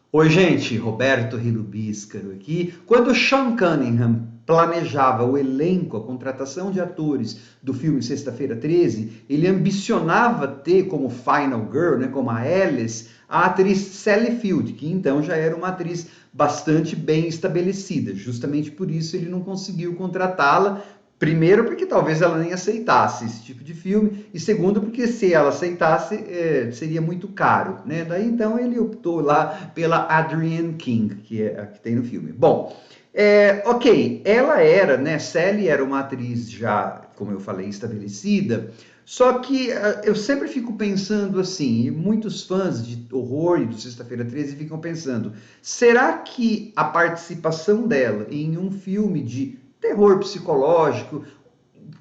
Oi, gente, Roberto Rilubíscaro aqui. Quando Sean Cunningham planejava o elenco, a contratação de atores do filme Sexta-feira 13, ele ambicionava ter como Final Girl, né, como a Alice, a atriz Sally Field, que então já era uma atriz bastante bem estabelecida. Justamente por isso ele não conseguiu contratá-la. Primeiro, porque talvez ela nem aceitasse esse tipo de filme, e segundo, porque se ela aceitasse, seria muito caro, né? Daí então ele optou lá pela Adrienne King, que é a que tem no filme. Bom, ok, ela era, né? Sally era uma atriz já, como eu falei, estabelecida. Só que eu sempre fico pensando assim, e muitos fãs de horror e do Sexta-feira 13 ficam pensando: será que a participação dela em um filme de terror psicológico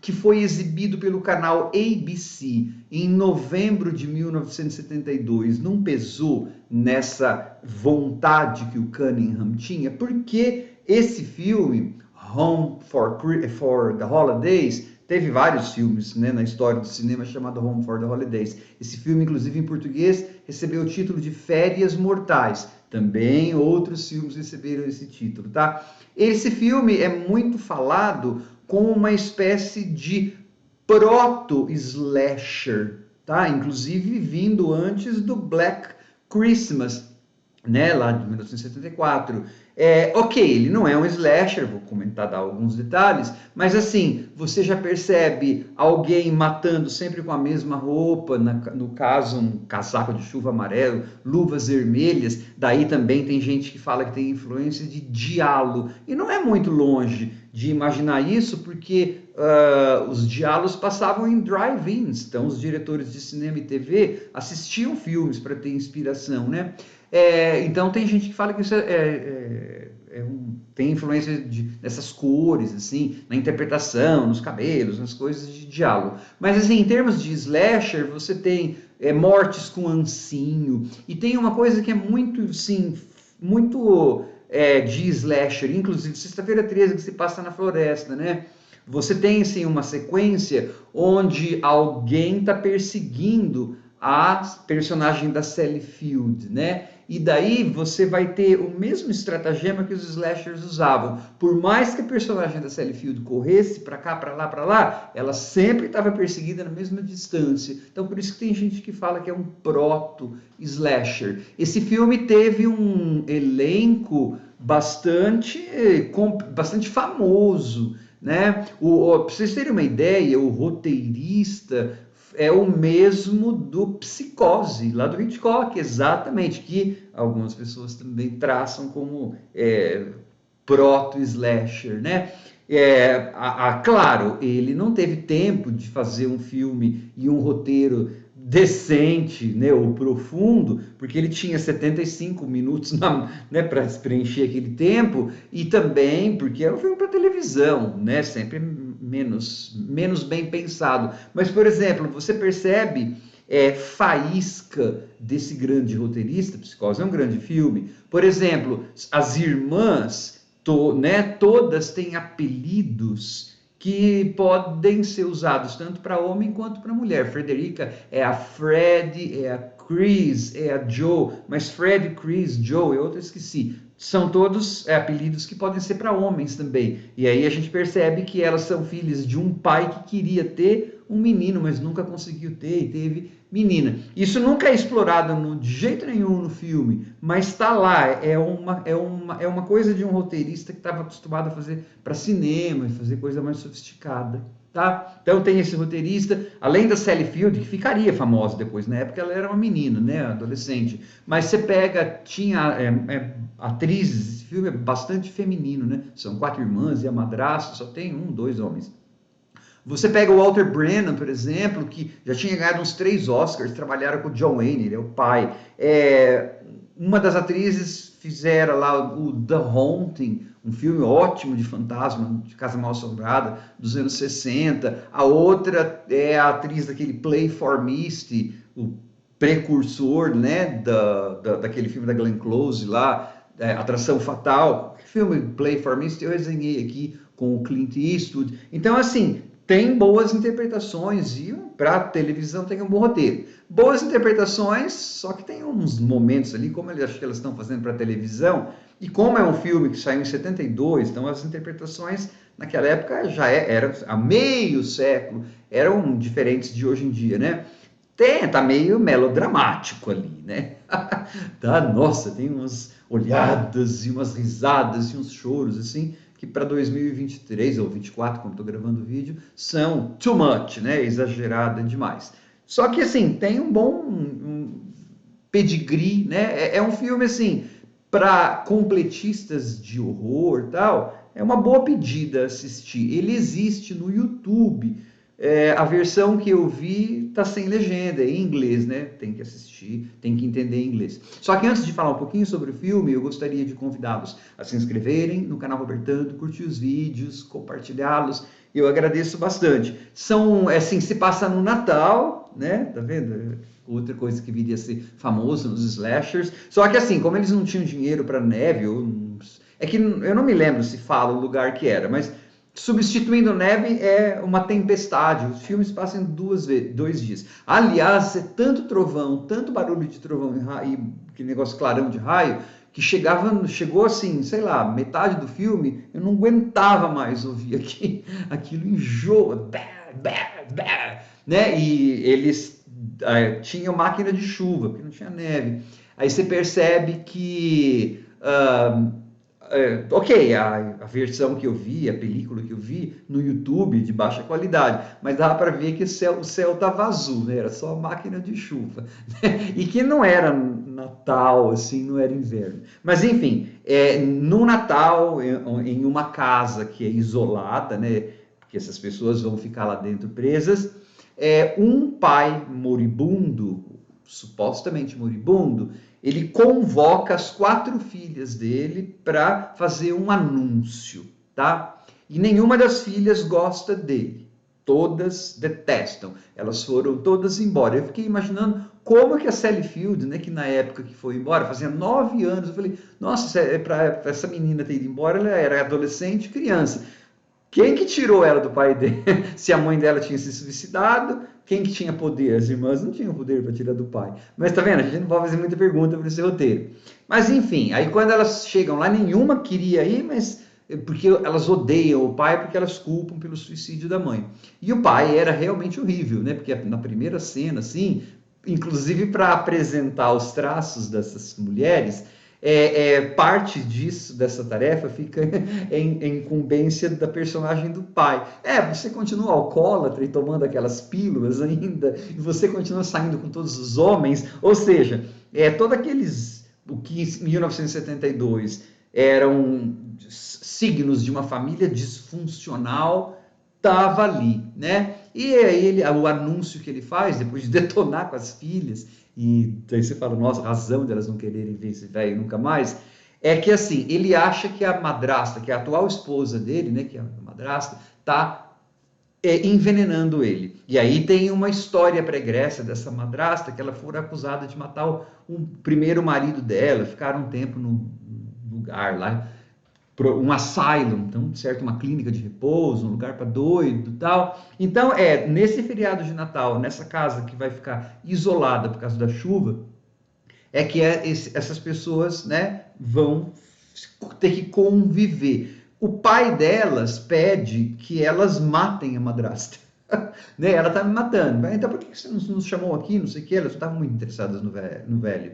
que foi exibido pelo canal ABC em novembro de 1972, não pesou nessa vontade que o Cunningham tinha? Porque esse filme, Home for the Holidays, teve vários filmes, né, na história do cinema chamado Home for the Holidays. Esse filme, inclusive em português, recebeu o título de Férias Mortais. Também outros filmes receberam esse título, tá? Esse filme é muito falado como uma espécie de proto-slasher, tá? Inclusive vindo antes do Black Christmas, né, lá de 1974. Ok, ele não é um slasher, vou comentar, dar alguns detalhes, mas assim, você já percebe alguém matando sempre com a mesma roupa, no caso, um casaco de chuva amarelo, luvas vermelhas, daí também tem gente que fala que tem influência de giallo, e não é muito longe de imaginar isso, porque os diálogos passavam em drive-ins, então os diretores de cinema e TV assistiam filmes para ter inspiração, né? Então tem gente que fala que isso tem influência dessas cores, assim, na interpretação, nos cabelos, nas coisas de diálogo. Mas assim, em termos de slasher, você tem mortes com ancinho, e tem uma coisa que é muito, assim, muito de slasher, inclusive Sexta-feira 13 que se passa na floresta, né? Você tem assim uma sequência onde alguém está perseguindo a personagem da Sally Field, né? E daí você vai ter o mesmo estratagema que os slashers usavam. Por mais que a personagem da Sally Field corresse para cá, para lá, ela sempre estava perseguida na mesma distância. Então por isso que tem gente que fala que é um proto-slasher. Esse filme teve um elenco bastante famoso, né? Para vocês terem uma ideia, o roteirista é o mesmo do Psicose, lá do Hitchcock, exatamente, que algumas pessoas também traçam como proto-slasher, né? Claro, ele não teve tempo de fazer um filme e um roteiro decente, né, ou profundo, porque ele tinha 75 minutos, né, para preencher aquele tempo, e também porque era um filme para televisão, né, sempre menos bem pensado. Mas, por exemplo, você percebe faísca desse grande roteirista. Psicose é um grande filme. Por exemplo, as irmãs, né, todas têm apelidos que podem ser usados tanto para homem quanto para mulher. Frederica é a Fred, é a Chris, é a Joe, mas Fred, Chris, Joe, eu esqueci. São todos apelidos que podem ser para homens também. E aí a gente percebe que elas são filhas de um pai que queria ter um menino, mas nunca conseguiu ter e teve menina. Isso nunca é explorado de jeito nenhum no filme, mas está lá. É uma coisa de um roteirista que estava acostumado a fazer para cinema e fazer coisa mais sofisticada. Tá? Então tem esse roteirista, além da Sally Field, que ficaria famosa depois, na época ela era uma menina, né, adolescente, mas você pega, tinha atrizes, esse filme é bastante feminino, né, são 4 irmãs e a madrasta, só tem 2 homens. Você pega o Walter Brennan, por exemplo, que já tinha ganhado uns 3 Oscars, trabalharam com o John Wayne, ele é o pai. Uma das atrizes fizera lá o The Haunting, um filme ótimo de fantasma, de Casa Mal Assombrada, dos anos 60. A outra é a atriz daquele Play for Misty, o precursor, né, daquele filme da Glenn Close lá, Atração Fatal. O filme Play for Misty eu resenhei aqui com o Clint Eastwood. Então, assim, tem boas interpretações e para televisão tem um bom roteiro. Boas interpretações, só que tem uns momentos ali, como eu acho que elas estão fazendo para televisão, e como é um filme que saiu em 72, então as interpretações naquela época já eram, há meio século, eram diferentes de hoje em dia, né? Tá meio melodramático ali, né? Tá, nossa, tem umas olhadas e umas risadas e uns choros, assim, que para 2023 ou 24, quando estou gravando o vídeo, são too much, né? Exagerada demais. Só que, assim, tem um bom pedigree, né? É um filme, assim, para completistas de horror e tal, é uma boa pedida assistir. Ele existe no YouTube. A versão que eu vi tá sem legenda, é em inglês, né? Tem que assistir, tem que entender inglês. Só que antes de falar um pouquinho sobre o filme, eu gostaria de convidá-los a se inscreverem no canal Robertando, curtir os vídeos, compartilhá-los. Eu agradeço bastante. São, assim, se passa no Natal, né? Tá vendo? Outra coisa que viria a ser famoso nos slashers. Só que assim, como eles não tinham dinheiro para neve, é que eu não me lembro se fala o lugar que era, mas substituindo neve é uma tempestade. Os filmes passam em 2 dias. Aliás, é tanto trovão, tanto barulho de trovão e aquele negócio clarão de raio, que chegou assim, sei lá, metade do filme, eu não aguentava mais ouvir aquilo enjoa, né? E eles tinham máquina de chuva, porque não tinha neve. Aí você percebe que ok, a versão que eu vi, a película que eu vi no YouTube de baixa qualidade, mas dava para ver que o céu estava azul, né? Era só máquina de chuva, né? E que não era Natal, assim, não era inverno. Mas enfim, no Natal, em uma casa que é isolada, né? Porque essas pessoas vão ficar lá dentro presas, um pai moribundo, supostamente moribundo, ele convoca as 4 filhas dele para fazer um anúncio, tá? E nenhuma das filhas gosta dele. Todas detestam. Elas foram todas embora. Eu fiquei imaginando como que a Sally Field, né, que na época que foi embora, fazia 9 anos, eu falei, nossa, para essa menina ter ido embora, ela era adolescente, criança. Quem que tirou ela do pai dele? Se a mãe dela tinha se suicidado, quem que tinha poder? As irmãs não tinham poder para tirar do pai. Mas tá vendo? A gente não pode fazer muita pergunta para esse roteiro. Mas enfim, aí quando elas chegam lá, nenhuma queria ir, mas porque elas odeiam o pai, porque elas culpam pelo suicídio da mãe. E o pai era realmente horrível, né? Porque na primeira cena, assim, inclusive para apresentar os traços dessas mulheres, parte disso, dessa tarefa, fica em incumbência da personagem do pai. Você continua alcoólatra e tomando aquelas pílulas ainda, e você continua saindo com todos os homens, ou seja, todos aqueles, o que em 1972 eram signos de uma família disfuncional, estava ali, né? E aí o anúncio que ele faz, depois de detonar com as filhas, e aí você fala, nossa, razão delas não quererem ver esse velho nunca mais, é que assim, ele acha que a madrasta, que é a atual esposa dele, né, que é a madrasta, tá envenenando ele. E aí tem uma história pregressa dessa madrasta, que ela foi acusada de matar o primeiro marido dela, ficaram um tempo no lugar lá, um asylum, então, certo, uma clínica de repouso, um lugar para doido e tal. Então, nesse feriado de Natal, nessa casa que vai ficar isolada por causa da chuva, que essas pessoas, né, vão ter que conviver. O pai delas pede que elas matem a madrasta. Né? Ela tá me matando. Então, por que você não nos chamou aqui? Não sei o que. Elas estavam muito interessadas no velho.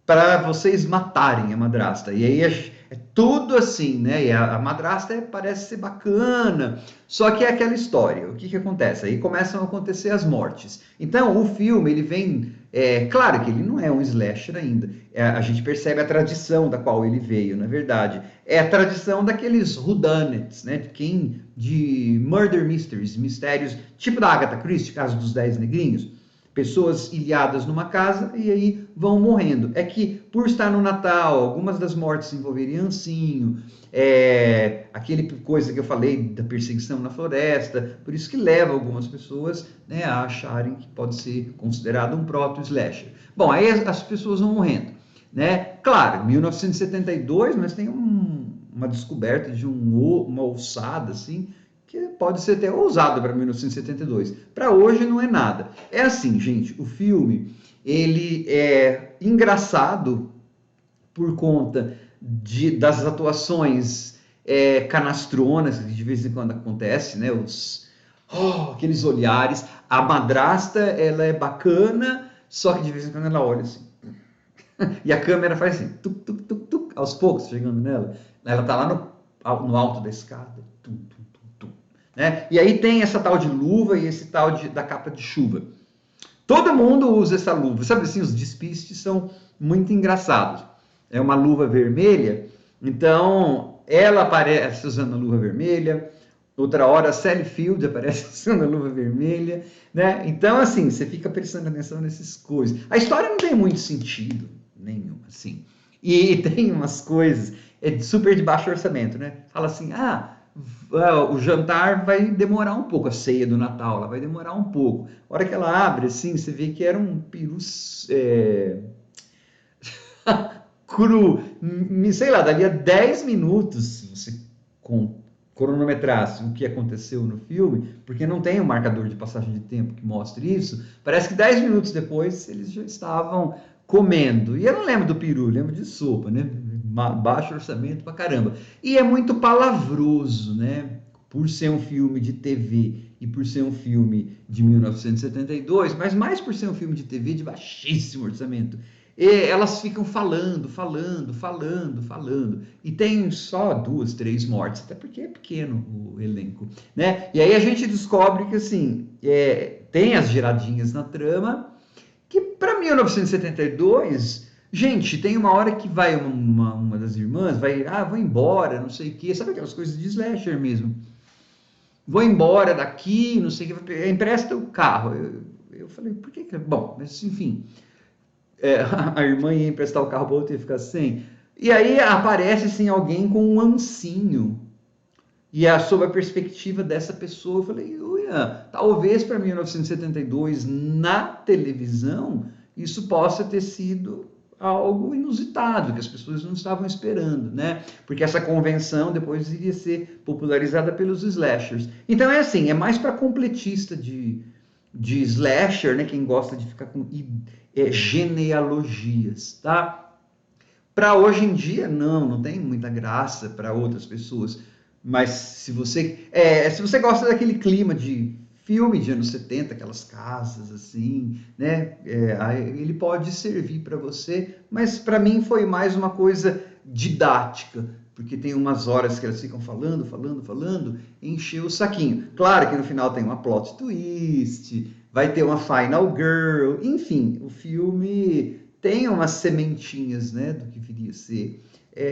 Para vocês matarem a madrasta. E aí é tudo assim, né? E a madrasta parece ser bacana, só que é aquela história. O que que acontece? Aí começam a acontecer as mortes. Então, o filme, ele vem... claro que ele não é um slasher ainda. A gente percebe a tradição da qual ele veio, na verdade. É a tradição daqueles whodunits, né? De murder mysteries, mistérios, tipo da Agatha Christie, Caso dos 10 Negrinhos. Pessoas ilhadas numa casa e aí vão morrendo. É que, por estar no Natal, algumas das mortes envolveriam ancinho, aquele coisa que eu falei da perseguição na floresta, por isso que leva algumas pessoas, né, a acharem que pode ser considerado um proto-slasher. Bom, aí as pessoas vão morrendo, né? Claro, 1972, mas tem uma descoberta de uma ossada, assim, que pode ser até ousado para 1972. Para hoje não é nada. É assim, gente, o filme, ele é engraçado por conta das atuações canastronas, que de vez em quando acontece, né? Aqueles olhares. A madrasta, ela é bacana, só que de vez em quando ela olha assim. E a câmera faz assim, tuc, tuc, tuc, tuc, aos poucos, chegando nela. Ela tá lá no alto da escada. Tum, tum, tum, tum, né? E aí tem essa tal de luva e esse tal da capa de chuva. Todo mundo usa essa luva. Sabe assim, os despistes são muito engraçados. É uma luva vermelha, então ela aparece usando a luva vermelha, outra hora a Sally Field aparece usando a luva vermelha, né? Então, assim, você fica prestando atenção nessas coisas. A história não tem muito sentido nenhum, assim. E tem umas coisas, super de baixo orçamento, né? Fala assim, o jantar vai demorar um pouco, a ceia do Natal, ela vai demorar um pouco. A hora que ela abre, assim, você vê que era um peru cru, sei lá, dali a 10 minutos, se você cronometrasse o que aconteceu no filme, porque não tem um marcador de passagem de tempo que mostre isso, parece que 10 minutos depois eles já estavam comendo. E eu não lembro do peru, lembro de sopa, né? Baixo orçamento pra caramba. E é muito palavroso, né? Por ser um filme de TV e por ser um filme de 1972, mas mais por ser um filme de TV de baixíssimo orçamento. E elas ficam falando. E tem só 2, 3 mortes, até porque é pequeno o elenco, né? E aí a gente descobre que, assim, tem as giradinhas na trama, que para 1972, gente, tem uma hora que vai uma das irmãs, vou embora, não sei o quê, sabe aquelas coisas de slasher mesmo? Vou embora daqui, não sei o que, empresta o carro. Eu falei, por que? Bom, mas enfim, a irmã ia emprestar o carro para outra e ia ficar sem. E aí aparece assim, alguém com um ancinho. E sob a perspectiva dessa pessoa, eu falei, uia, talvez para 1972, na televisão, isso possa ter sido algo inusitado, que as pessoas não estavam esperando, né? Porque essa convenção depois iria ser popularizada pelos slashers. Então é assim, é mais para completista de slasher, né? Quem gosta de ficar com genealogias, tá? Para hoje em dia, não tem muita graça para outras pessoas. Mas se você gosta daquele clima de filme de anos 70, aquelas casas assim, né? Ele pode servir para você, mas para mim foi mais uma coisa didática, porque tem umas horas que elas ficam falando, encheu o saquinho. Claro que no final tem uma plot twist, vai ter uma final girl, enfim, o filme tem umas sementinhas, né, do que viria a ser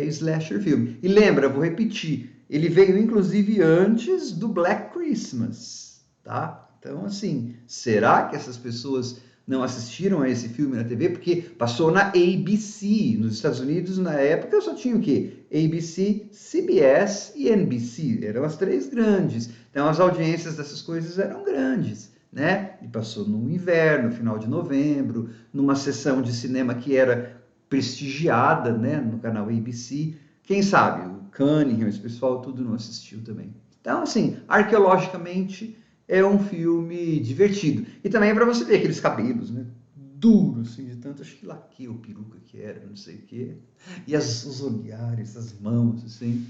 slasher filme. E lembra, vou repetir, ele veio inclusive antes do Black Christmas, tá? Então, assim, será que essas pessoas não assistiram a esse filme na TV? Porque passou na ABC, nos Estados Unidos, na época, eu só tinha o quê? ABC, CBS e NBC, eram as 3 grandes. Então, as audiências dessas coisas eram grandes, né? E passou no inverno, final de novembro, numa sessão de cinema que era prestigiada, né, no canal ABC. Quem sabe, o Cunningham, esse pessoal, tudo não assistiu também. Então, assim, arqueologicamente, é um filme divertido. E também é para você ver aqueles cabelos, né? Duros, assim, de tanto, acho que laque ou peruca que era, não sei o quê. E os olhares, as mãos, assim.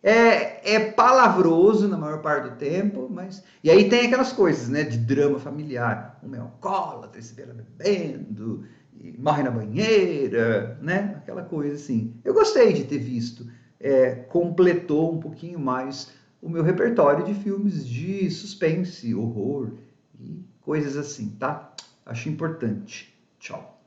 É palavroso na maior parte do tempo, mas... E aí tem aquelas coisas, né, de drama familiar. Um é alcoólatra, esse bela bebendo, e morre na banheira, né? Aquela coisa assim. Eu gostei de ter visto. Completou um pouquinho mais o meu repertório de filmes de suspense, horror e coisas assim, tá? Acho importante. Tchau.